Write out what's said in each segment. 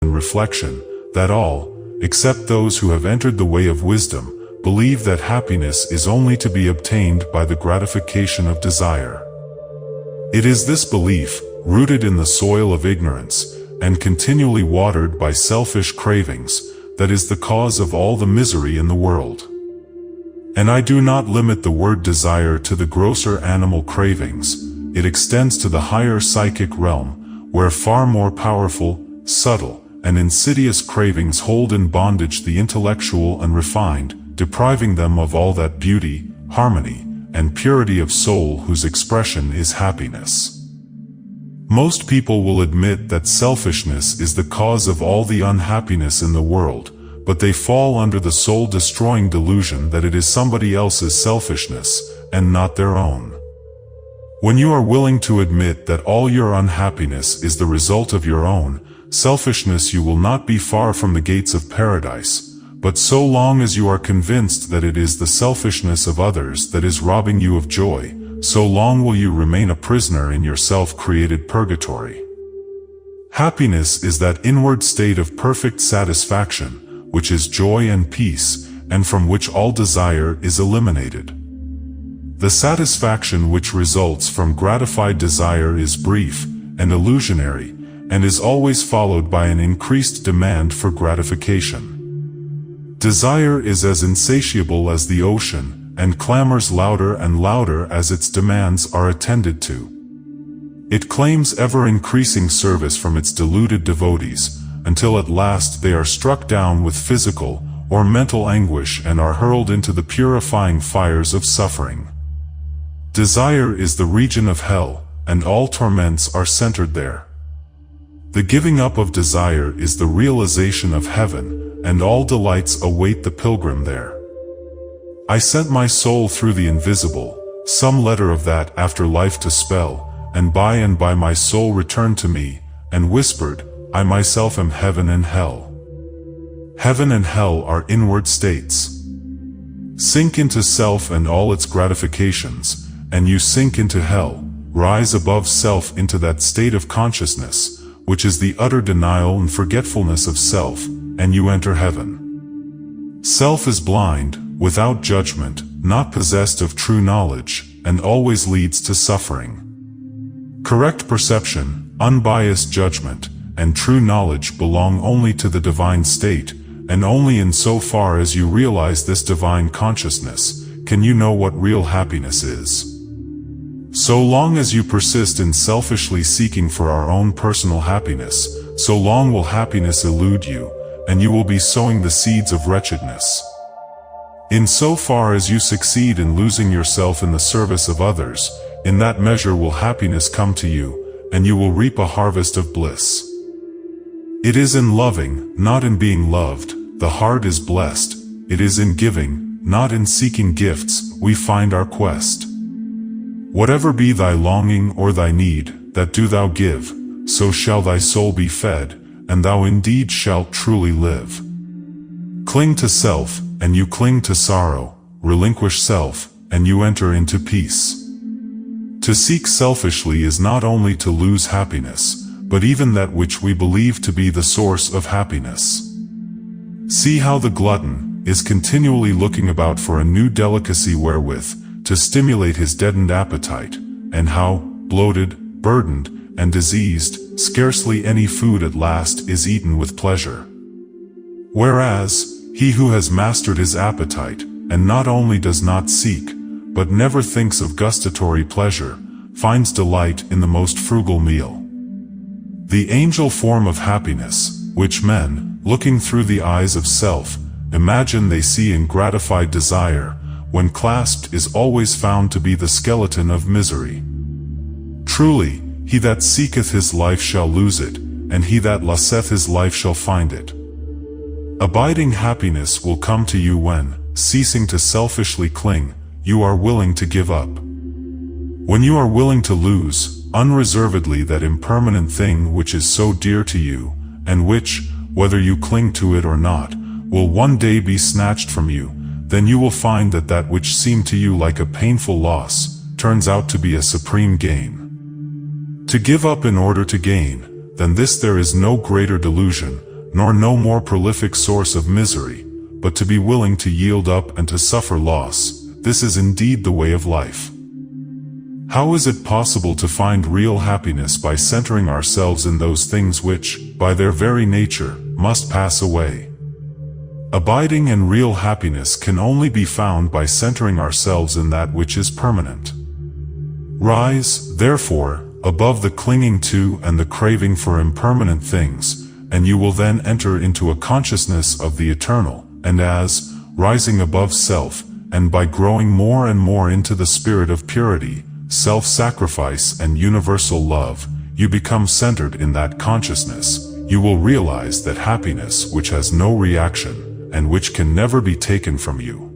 and reflection, that all, except those who have entered the way of wisdom, believe that happiness is only to be obtained by the gratification of desire. It is this belief, rooted in the soil of ignorance, and continually watered by selfish cravings, that is the cause of all the misery in the world. And I do not limit the word desire to the grosser animal cravings, it extends to the higher psychic realm, where far more powerful, subtle, and insidious cravings hold in bondage the intellectual and refined, depriving them of all that beauty, harmony, and purity of soul whose expression is happiness. Most people will admit that selfishness is the cause of all the unhappiness in the world, but they fall under the soul-destroying delusion that it is somebody else's selfishness, and not their own. When you are willing to admit that all your unhappiness is the result of your own selfishness, you will not be far from the gates of paradise, but so long as you are convinced that it is the selfishness of others that is robbing you of joy, so long will you remain a prisoner in your self-created purgatory. Happiness is that inward state of perfect satisfaction, which is joy and peace, and from which all desire is eliminated. The satisfaction which results from gratified desire is brief and illusionary, and is always followed by an increased demand for gratification. Desire is as insatiable as the ocean, and clamors louder and louder as its demands are attended to. It claims ever-increasing service from its deluded devotees, until at last they are struck down with physical or mental anguish and are hurled into the purifying fires of suffering. Desire is the region of hell, and all torments are centered there. The giving up of desire is the realization of heaven, and all delights await the pilgrim there. I sent my soul through the invisible, some letter of that afterlife to spell, and by my soul returned to me, and whispered, I myself am heaven and hell. Heaven and hell are inward states. Sink into self and all its gratifications, and you sink into hell. Rise above self into that state of consciousness, which is the utter denial and forgetfulness of self, and you enter heaven. Self is blind, without judgment, not possessed of true knowledge, and always leads to suffering. Correct perception, unbiased judgment, and true knowledge belong only to the divine state, and only in so far as you realize this divine consciousness, can you know what real happiness is. So long as you persist in selfishly seeking for our own personal happiness, so long will happiness elude you, and you will be sowing the seeds of wretchedness. In so far as you succeed in losing yourself in the service of others, in that measure will happiness come to you, and you will reap a harvest of bliss. It is in loving, not in being loved, the heart is blessed. It is in giving, not in seeking gifts, we find our quest. Whatever be thy longing or thy need, that do thou give, so shall thy soul be fed, and thou indeed shalt truly live. Cling to self, and you cling to sorrow, relinquish self, and you enter into peace. To seek selfishly is not only to lose happiness, but even that which we believe to be the source of happiness. See how the glutton is continually looking about for a new delicacy wherewith to stimulate his deadened appetite, and how, bloated, burdened, and diseased, scarcely any food at last is eaten with pleasure. Whereas, he who has mastered his appetite, and not only does not seek, but never thinks of gustatory pleasure, finds delight in the most frugal meal. The angel form of happiness, which men, looking through the eyes of self, imagine they see in gratified desire, when clasped is always found to be the skeleton of misery. Truly, he that seeketh his life shall lose it, and he that lusteth his life shall find it. Abiding happiness will come to you when, ceasing to selfishly cling, you are willing to give up. When you are willing to lose, unreservedly that impermanent thing which is so dear to you, and which, whether you cling to it or not, will one day be snatched from you, then you will find that that which seemed to you like a painful loss, turns out to be a supreme gain. To give up in order to gain, than this there is no greater delusion, nor no more prolific source of misery, but to be willing to yield up and to suffer loss. This is indeed the way of life. How is it possible to find real happiness by centering ourselves in those things which, by their very nature, must pass away? Abiding and real happiness can only be found by centering ourselves in that which is permanent. Rise, therefore, above the clinging to and the craving for impermanent things, and you will then enter into a consciousness of the eternal, and as, rising above self, and by growing more and more into the spirit of purity, self-sacrifice and universal love, you become centered in that consciousness, you will realize that happiness which has no reaction, and which can never be taken from you.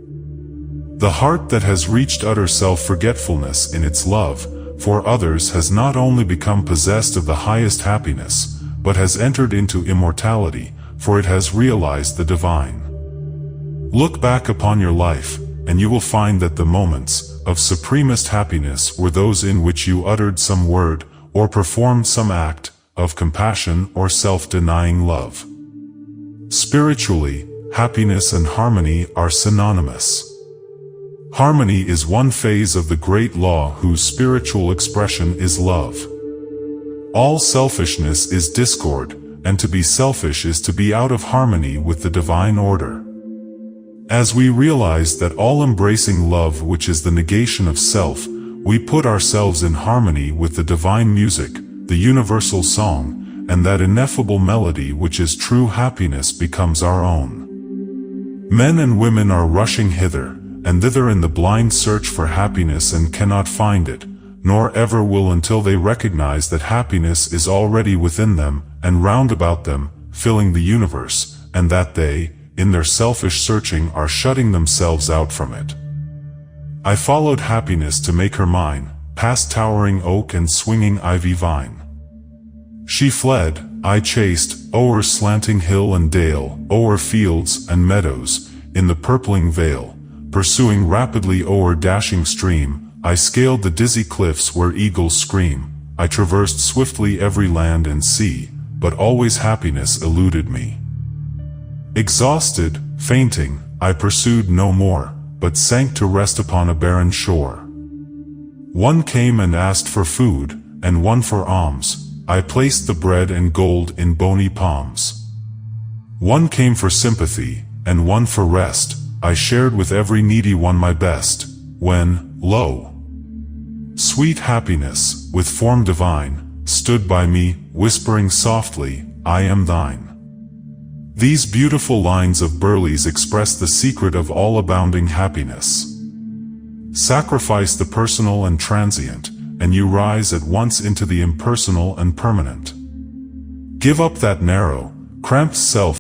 The heart that has reached utter self-forgetfulness in its love for others has not only become possessed of the highest happiness, but has entered into immortality, for it has realized the divine. Look back upon your life, and you will find that the moments of supremest happiness were those in which you uttered some word, or performed some act, of compassion or self-denying love. Spiritually, happiness and harmony are synonymous. Harmony is one phase of the great law whose spiritual expression is love. All selfishness is discord, and to be selfish is to be out of harmony with the divine order. As we realize that all-embracing love, which is the negation of self, we put ourselves in harmony with the divine music, the universal song, and that ineffable melody which is true happiness becomes our own. Men and women are rushing hither and thither in the blind search for happiness and cannot find it, nor ever will until they recognize that happiness is already within them and round about them, filling the universe, and that they, in their selfish searching, are shutting themselves out from it. I followed happiness to make her mine, past towering oak and swinging ivy vine. She fled, I chased, o'er slanting hill and dale, o'er fields and meadows, in the purpling vale, pursuing rapidly o'er dashing stream. I scaled the dizzy cliffs where eagles scream. I traversed swiftly every land and sea, but always happiness eluded me. Exhausted, fainting, I pursued no more, but sank to rest upon a barren shore. One came and asked for food, and one for alms. I placed the bread and gold in bony palms. One came for sympathy, and one for rest. I shared with every needy one my best, when, lo! Sweet happiness, with form divine, stood by me, whispering softly, I am thine. These beautiful lines of Burleigh's express the secret of all abounding happiness. Sacrifice the personal and transient, and you rise at once into the impersonal and permanent. Give up that narrow, cramped self